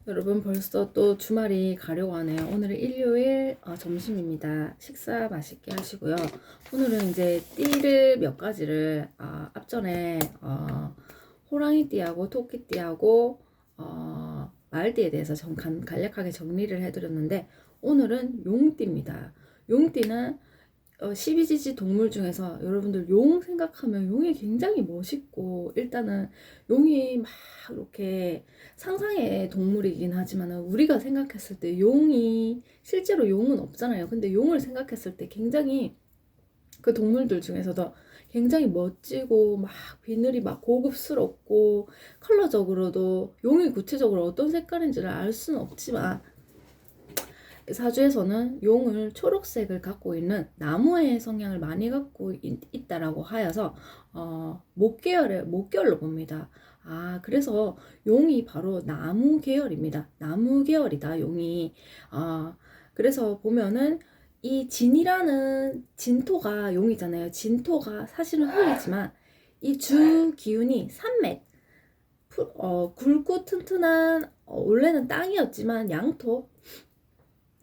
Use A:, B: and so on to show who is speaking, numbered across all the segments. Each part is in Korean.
A: 여러분 벌써 또 주말이 가려고 하네요. 오늘은 일요일 점심입니다. 식사 맛있게 하시고요. 오늘은 이제 띠를 몇 가지를 앞전에 호랑이띠하고 토끼띠하고 말띠에 대해서 간략하게 정리를 해드렸는데 오늘은 용띠입니다. 용띠는 12지지 동물 중에서 여러분들 용 생각하면 용이 굉장히 멋있고, 일단은 용이 막 이렇게 상상의 동물이긴 하지만 우리가 생각했을 때 용이, 실제로 용은 없잖아요. 근데 용을 생각했을 때 굉장히 그 동물들 중에서도 굉장히 멋지고 막 비늘이 막 고급스럽고, 컬러적으로도 용이 구체적으로 어떤 색깔인지를 알 수는 없지만 사주에서는 용을 초록색을 갖고 있는 나무의 성향을 많이 갖고 있다라고 하여서 목계열로 봅니다. 그래서 용이 바로 나무 계열입니다. 나무 계열이다, 용이. 그래서 보면은 이 진이라는 진토가 용이잖아요. 진토가 사실은 흙이지만 이 주 기운이 산맥, 굵고 튼튼한, 원래는 땅이었지만 양토,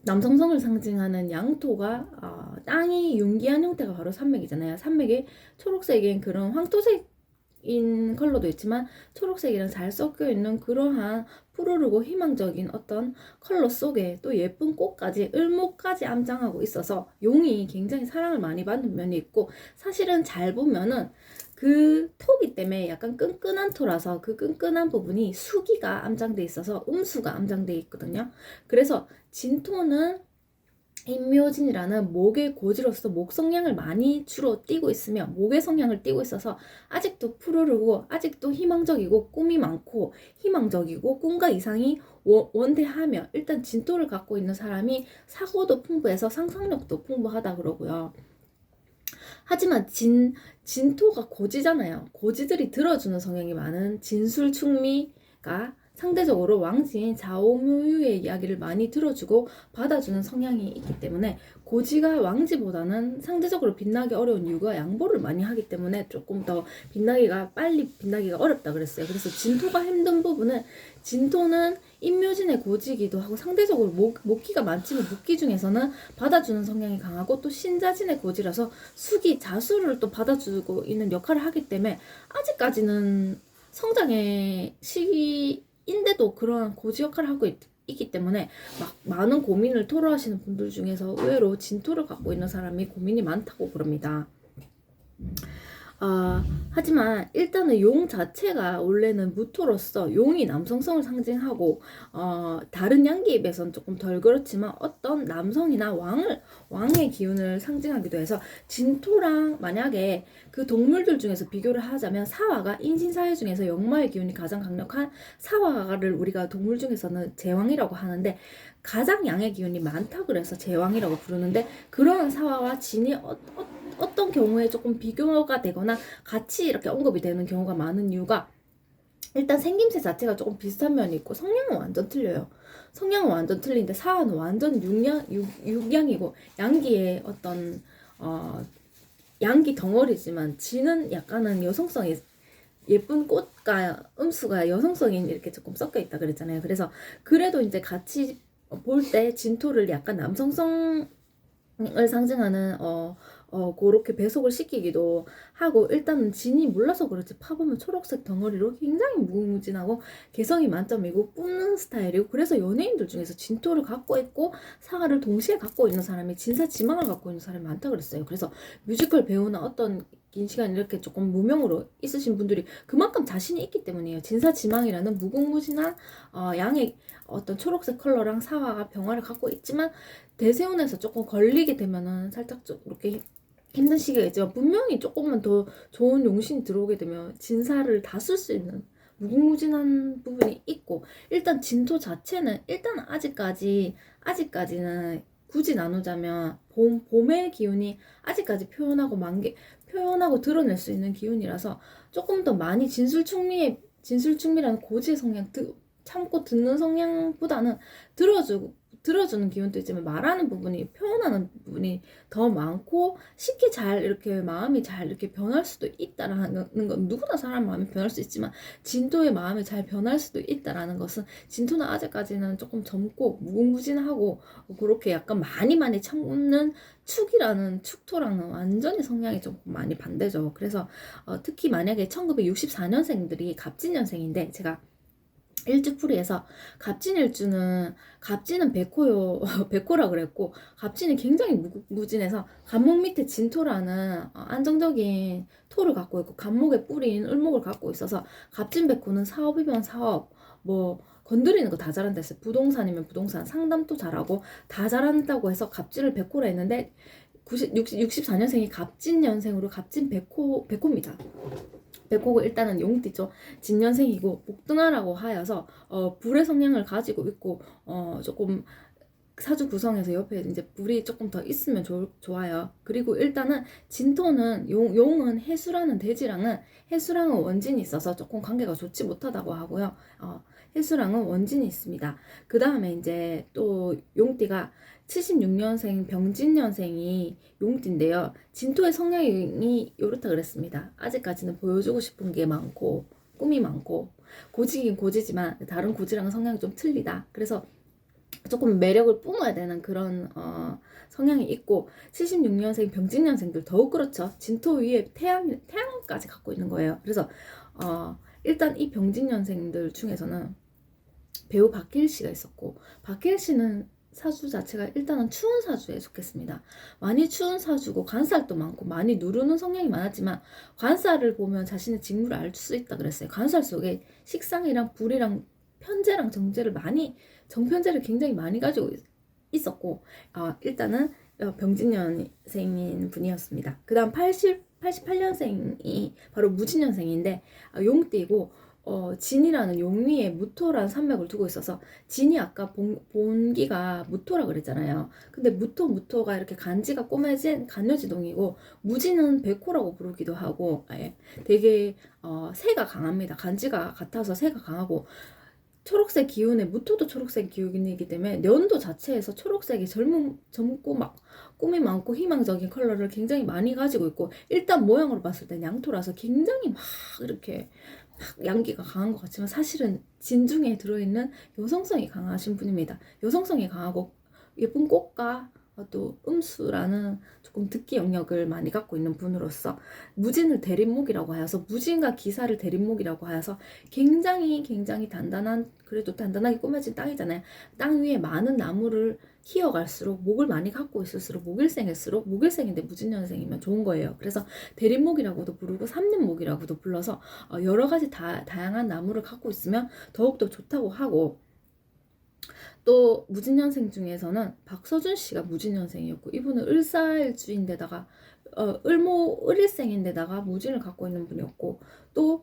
A: 남성성을 상징하는 양토가 땅이 융기한 형태가 바로 산맥이잖아요. 산맥이 초록색인 그런 황토색인 컬러도 있지만 초록색이랑 잘 섞여 있는 그러한 푸르르고 희망적인 어떤 컬러 속에 또 예쁜 꽃까지, 을목까지 암장하고 있어서 용이 굉장히 사랑을 많이 받는 면이 있고, 사실은 잘 보면은 그 토기 때문에 약간 끈끈한 토라서 그 끈끈한 부분이 수기가 암장돼 있어서 음수가 암장돼 있거든요. 그래서 진토는 인묘진이라는 목의 고지로서 목 성향을 많이 주로 띠고 있으며, 목의 성향을 띠고 있어서 아직도 푸르르고 아직도 희망적이고 꿈이 많고 희망적이고 꿈과 이상이 원대하며, 일단 진토를 갖고 있는 사람이 사고도 풍부해서 상상력도 풍부하다 그러고요. 하지만 진토가 고지잖아요. 고지들이 들어주는 성향이 많은 진술충미가 상대적으로 왕진 좌오묘유의 이야기를 많이 들어주고 받아주는 성향이 있기 때문에, 고지가 왕지보다는 상대적으로 빛나기 어려운 이유가 양보를 많이 하기 때문에 조금 더 빨리 빛나기가 어렵다 그랬어요. 그래서 진토가 힘든 부분은, 진토는 인묘진의 고지이기도 하고 상대적으로 목기가 많지만 목기 중에서는 받아주는 성향이 강하고, 또 신자진의 고지라서 수기, 자수를 또 받아주고 있는 역할을 하기 때문에 아직까지는 성장의 시기인데도 그런 고지 역할을 하고 있기 때문에 막 많은 고민을 토로하시는 분들 중에서 의외로 진토를 갖고 있는 사람이 고민이 많다고 그럽니다. 하지만 일단은 용 자체가 원래는 무토로서 용이 남성성을 상징하고, 다른 양기에 비해서는 조금 덜 그렇지만 어떤 남성이나 왕의 기운을 상징하기도 해서, 진토랑 만약에 그 동물들 중에서 비교를 하자면 사화가, 인신사회 중에서 역마의 기운이 가장 강력한 사화를 우리가 동물 중에서는 제왕이라고 하는데, 가장 양의 기운이 많다 그래서 제왕이라고 부르는데, 그런 사화와 진이 어떤 경우에 조금 비교가 되거나 같이 이렇게 언급이 되는 경우가 많은 이유가, 일단 생김새 자체가 조금 비슷한 면이 있고 성향은 완전 틀려요. 성향은 완전 틀린데 사화는 완전 육양이고 양기의 어떤 양기 덩어리지만, 진은 약간은 여성성이, 예쁜 꽃과 음수가 여성성이 이렇게 조금 섞여 있다 그랬잖아요. 그래서 그래도 이제 같이 볼 때 진토를 약간 남성성을 상징하는 그렇게 배속을 시키기도 하고, 일단은 진이 몰라서 그렇지 파보면 초록색 덩어리로 굉장히 무궁무진하고 개성이 만점이고 뿜는 스타일이고, 그래서 연예인들 중에서 진토를 갖고 있고 사과를 동시에 갖고 있는 사람이 진사지망을 갖고 있는 사람이 많다 그랬어요. 그래서 뮤지컬 배우나 어떤 긴 시간 이렇게 조금 무명으로 있으신 분들이 그만큼 자신이 있기 때문이에요. 진사지망이라는 무궁무진한 양의 어떤 초록색 컬러랑 사과가 병화를 갖고 있지만, 대세운에서 조금 걸리게 되면은 살짝 좀 이렇게 힘든 시기가 있지만, 분명히 조금만 더 좋은 용신이 들어오게 되면 진사를 다 쓸 수 있는 무궁무진한 부분이 있고, 일단 진토 자체는 일단 아직까지는 굳이 나누자면 봄의 기운이 아직까지 표현하고 드러낼 수 있는 기운이라서, 조금 더 많이 진술충미라는 고지의 성향, 참고 듣는 성향보다는 들어주는 기운도 있지만 말하는 부분이, 표현하는 부분이 더 많고 쉽게 잘 이렇게 마음이 잘 이렇게 변할 수도 있다라는 건, 누구나 사람 마음이 변할 수 있지만 진토의 마음이 잘 변할 수도 있다라는 것은, 진토는 아직까지는 조금 젊고 무궁무진하고 그렇게 약간 많이 참는 축이라는, 축토랑은 완전히 성향이 좀 많이 반대죠. 그래서 특히 만약에 1964년생들이 갑진년생인데, 제가 일주풀이에서 갑진일주는, 갑진은 백호요, 백호라 그랬고, 갑진이 굉장히 무진해서 갑목 밑에 진토라는 안정적인 토를 갖고 있고, 갑목에 뿌린 을목을 갖고 있어서, 갑진백호는 사업이면 사업, 뭐 건드리는 거 다 잘한다 했어요. 부동산이면 부동산, 상담도 잘하고 다 잘한다고 해서 갑진을 백호라 했는데, 64년생이 갑진년생으로 갑진 백호입니다. 백호고 일단은 용띠죠. 진년생이고 복등하라고 하여서 불의 성향을 가지고 있고, 조금 사주 구성에서 옆에 이제 불이 조금 더 있으면 좋아요. 그리고 일단은 진토는 용은 해수라는 대지랑은, 해수랑은 원진이 있어서 조금 관계가 좋지 못하다고 하고요. 해수랑은 원진이 있습니다. 그 다음에 이제 또 용띠가 76년생 병진년생이 용띠인데요. 진토의 성향이 요렇다 그랬습니다. 아직까지는 보여주고 싶은 게 많고 꿈이 많고, 고지긴 고지지만 다른 고지랑은 성향이 좀 틀리다. 그래서 조금 매력을 뿜어야 되는 그런 성향이 있고, 76년생 병진년생들 더욱 그렇죠. 진토 위에 태양까지 갖고 있는 거예요. 그래서 일단 이 병진년생들 중에서는 배우 박해일 씨가 있었고, 박해일 씨는 사주 자체가 일단은 추운 사주에 속했습니다. 많이 추운 사주고 관살도 많고 많이 누르는 성향이 많았지만, 관살을 보면 자신의 직무를 알 수 있다 그랬어요. 관살 속에 식상이랑 불이랑 편재랑 정편재를 굉장히 많이 가지고 있었고, 일단은 병진년생인 분이었습니다. 그 다음 88년생이 바로 무진년생인데, 용띠고, 진이라는 용위에 무토라는 산맥을 두고 있어서, 진이 아까 본기가 무토라 그랬잖아요. 근데 무토가 이렇게 간지가 꼬매진 간묘지동이고, 무진은 백호라고 부르기도 하고, 되게 새가 강합니다. 간지가 같아서 새가 강하고, 초록색 기운에, 무토도 초록색 기운이기 때문에 연도 자체에서 초록색이 젊고 막 꿈이 많고 희망적인 컬러를 굉장히 많이 가지고 있고, 일단 모양으로 봤을 때 양토라서 굉장히 막 이렇게 막 양기가 강한 것 같지만, 사실은 진중에 들어있는 여성성이 강하신 분입니다. 여성성이 강하고 예쁜 꽃과 또 음수라는 조금 듣기 영역을 많이 갖고 있는 분으로서, 무진을 대립목이라고 하여서, 무진과 기사를 대립목이라고 하여서 굉장히 단단한, 그래도 단단하게 꾸며진 땅이잖아요. 땅 위에 많은 나무를 키워갈수록, 목을 많이 갖고 있을수록, 목일생일수록, 목일생인데 무진년생이면 좋은 거예요. 그래서 대립목이라고도 부르고 삼년목이라고도 불러서 여러 가지 다양한 나무를 갖고 있으면 더욱더 좋다고 하고, 또 무진년생 중에서는 박서준 씨가 무진년생이었고, 이분은 을사일주인데다가 을일생인데다가 무진을 갖고 있는 분이었고, 또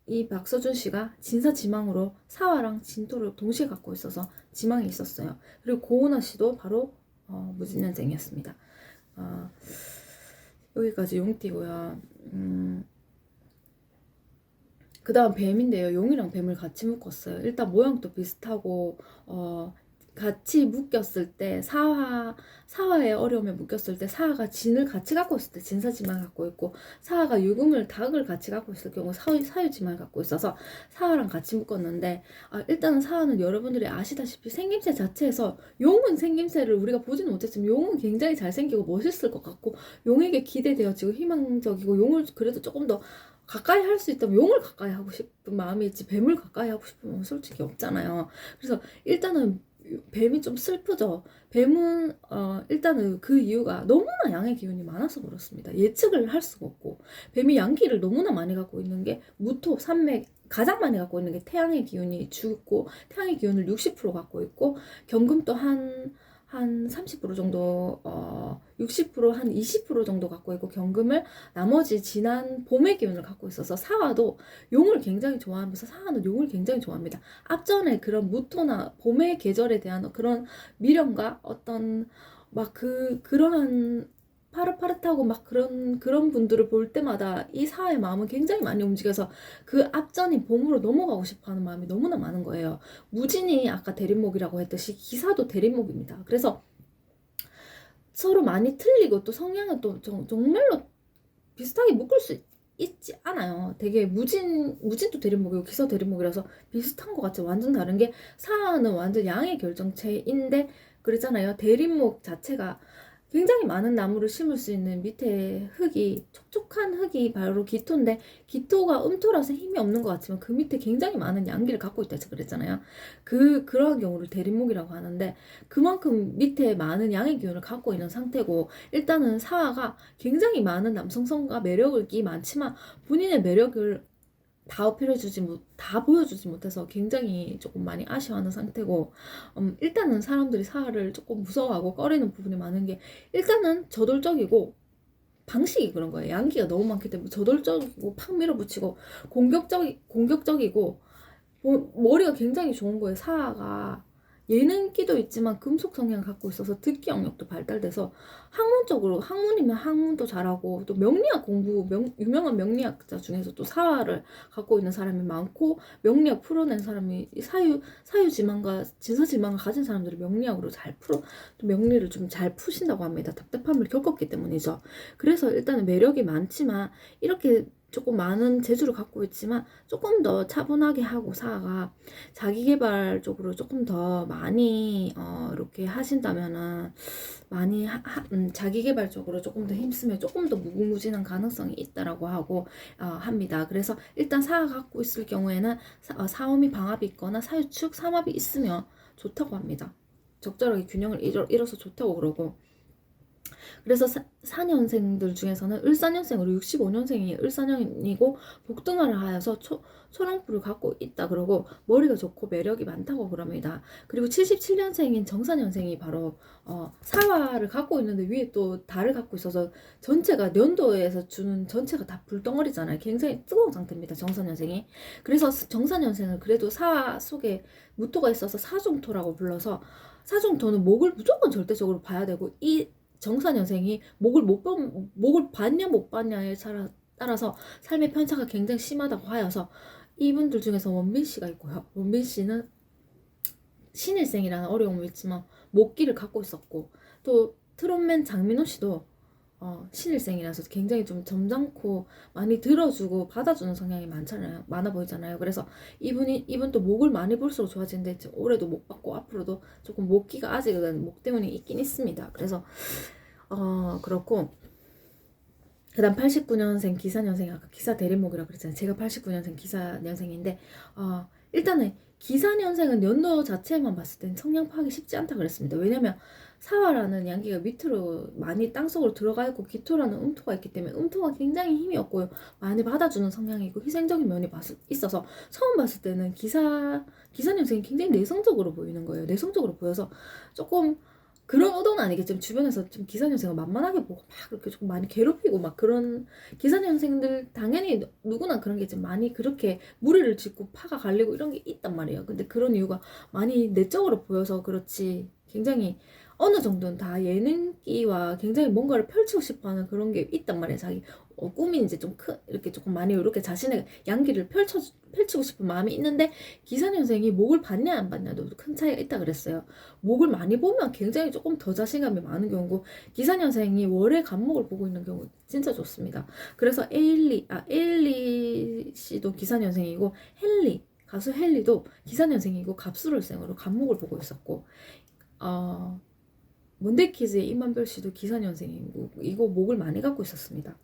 A: 이 박서준 씨가 진사지망으로 사화랑 진토를 동시에 갖고 있어서 지망이 있었어요. 그리고 고은하 씨도 바로 무진년생이었습니다. 여기까지 용띠고요. 그 다음 뱀인데요. 용이랑 뱀을 같이 묶었어요. 일단 모양도 비슷하고, 같이 묶였을 때, 사화의 어려움에 묶였을 때, 사화가 진을 같이 갖고 있을 때 진사지만 갖고 있고, 사화가 유금을, 닭을 같이 갖고 있을 경우 사유지만 갖고 있어서 사화랑 같이 묶었는데, 일단은 사화는 여러분들이 아시다시피 생김새 자체에서, 용은 생김새를 우리가 보지는 못했지만 용은 굉장히 잘생기고 멋있을 것 같고, 용에게 기대되어지고 희망적이고, 용을 그래도 조금 더 가까이 할 수 있다면 용을 가까이 하고 싶은 마음이 있지, 뱀을 가까이 하고 싶으면 솔직히 없잖아요. 그래서 일단은 뱀이 좀 슬프죠. 뱀은 일단은 그 이유가 너무나 양의 기운이 많아서 그렇습니다. 예측을 할 수가 없고, 뱀이 양기를 너무나 많이 갖고 있는 게 무토, 산맥, 가장 많이 갖고 있는 게 태양의 기운이 주고, 태양의 기운을 60% 갖고 있고, 경금도 한 30% 정도, 60%, 한 20% 정도 갖고 있고, 경금을 나머지 지난 봄의 기운을 갖고 있어서, 사화도 용을 굉장히 좋아하면서, 사화는 용을 굉장히 좋아합니다. 앞전에 그런 무토나 봄의 계절에 대한 그런 미련과 어떤 그러한 파릇파릇하고 막 그런 분들을 볼 때마다 이 사의 마음은 굉장히 많이 움직여서 그 앞전인 봄으로 넘어가고 싶어 하는 마음이 너무나 많은 거예요. 무진이 아까 대립목이라고 했듯이 기사도 대립목입니다. 그래서 서로 많이 틀리고 또 성향은 또 정말로 비슷하게 묶을 수 있지 않아요. 되게 무진도 대립목이고 기사 대립목이라서 비슷한 것 같지 완전 다른 게 사는 완전 양의 결정체인데 그랬잖아요. 대립목 자체가 굉장히 많은 나무를 심을 수 있는 밑에 흙이 촉촉한 흙이 바로 기토인데 기토가 음토라서 힘이 없는 것 같지만 그 밑에 굉장히 많은 양기를 갖고 있다 해서 그랬잖아요. 그러한 경우를 대립목이라고 하는데 그만큼 밑에 많은 양의 기운을 갖고 있는 상태고 일단은 사화가 굉장히 많은 남성성과 매력이 많지만 본인의 매력을 다 보여주지 못해서 굉장히 조금 많이 아쉬워하는 상태고, 일단은 사람들이 사화를 조금 무서워하고 꺼리는 부분이 많은 게, 일단은 저돌적이고, 방식이 그런 거예요. 양기가 너무 많기 때문에 저돌적이고, 팍 밀어붙이고, 공격적이고, 머리가 굉장히 좋은 거예요. 사화가. 예능기도 있지만 금속 성향을 갖고 있어서 듣기 영역도 발달돼서 학문이면 학문도 잘하고 또 명리학 공부 유명한 명리학자 중에서 또 사화를 갖고 있는 사람이 많고 명리학 풀어낸 사람이 사유지망과 진서지망을 가진 사람들이 명리학으로 잘 풀어 또 명리를 좀 잘 푸신다고 합니다. 답답함을 겪었기 때문이죠. 그래서 일단은 매력이 많지만 이렇게 조금 많은 재주를 갖고 있지만 조금 더 차분하게 하고 사가 자기계발 쪽으로 조금 더 많이 이렇게 하신다면은 많이 자기계발 쪽으로 조금 더 힘쓰면 조금 더 무궁무진한 가능성이 있다라고 하고 합니다. 그래서 일단 사가 갖고 있을 경우에는 사오미 방합이 있거나 사유축 삼합이 있으면 좋다고 합니다. 적절하게 균형을 이뤄서 좋다고 그러고 그래서 4년생들 중에서는 을사년생으로 65년생이 을사년이고 복등화를 하여서 초롱불을 갖고 있다 그러고 머리가 좋고 매력이 많다고 그럽니다. 그리고 77년생인 정사년생이 바로 사화를 갖고 있는데 위에 또 달을 갖고 있어서 전체가 년도에서 주는 전체가 다 불덩어리잖아요. 굉장히 뜨거운 상태입니다. 정사년생이. 그래서 정사년생은 그래도 사화 속에 무토가 있어서 사중토라고 불러서 사중토는 목을 무조건 절대적으로 봐야 되고 이 정사년생이 목을 봤냐 못 봤냐에 따라서 삶의 편차가 굉장히 심하다고 하여서 이분들 중에서 원빈 씨가 있고요. 원빈 씨는 신일생이라는 어려움이 있지만 목기를 갖고 있었고 또 트롯맨 장민호 씨도 신일생이라서 굉장히 좀 점잖고 많이 들어주고 받아주는 성향이 많아 보이잖아요. 그래서 이분도 목을 많이 볼수록 좋아지는데 올해도 목 받고 앞으로도 조금 목기가 아직은 목 때문에 있긴 있습니다. 그래서 그렇고 그 다음 89년생 기사년생 아까 기사 대립목이라고 그랬잖아요. 제가 89년생 기사년생인데 일단은 기사년생은 연도 자체만 봤을 땐 성향 파악이 쉽지 않다 그랬습니다. 왜냐면 사화라는 양기가 밑으로 많이 땅속으로 들어가 있고 기토라는 음토가 있기 때문에 음토가 굉장히 힘이 없고요. 많이 받아주는 성향이고 희생적인 면이 있어서 처음 봤을 때는 기사년생이 굉장히 내성적으로 보이는 거예요. 내성적으로 보여서 조금 그런 의도는 아니겠지만 주변에서 좀 기사년생을 만만하게 보고 막 그렇게 조금 많이 괴롭히고 막 그런 기사년생들 당연히 누구나 그런 게 좀 많이 그렇게 무리를 짓고 파가 갈리고 이런 게 있단 말이에요. 근데 그런 이유가 많이 내적으로 보여서 그렇지 굉장히 어느 정도는 다 예능기와 굉장히 뭔가를 펼치고 싶어하는 그런 게 있단 말이에요. 자기 꿈이 이제 좀 이렇게 조금 많이 이렇게 자신의 양기를 펼치고 싶은 마음이 있는데 기사년생이 목을 받냐 안 받냐도 큰 차이가 있다 그랬어요. 목을 많이 보면 굉장히 조금 더 자신감이 많은 경우고 기사년생이 월의 간목을 보고 있는 경우 진짜 좋습니다. 그래서 에일리 씨도 기사년생이고 가수 헨리도 기사년생이고 갑술월생으로 간목을 보고 있었고 몬데키즈의 임한별 씨도 기사년생이고 이거 목을 많이 갖고 있었습니다.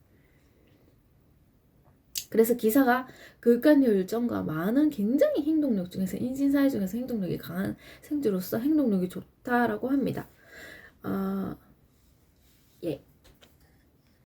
A: 그래서 기사가 극간열정과 많은 굉장히 행동력 중에서 인신사회 중에서 행동력이 강한 생주로서 행동력이 좋다라고 합니다.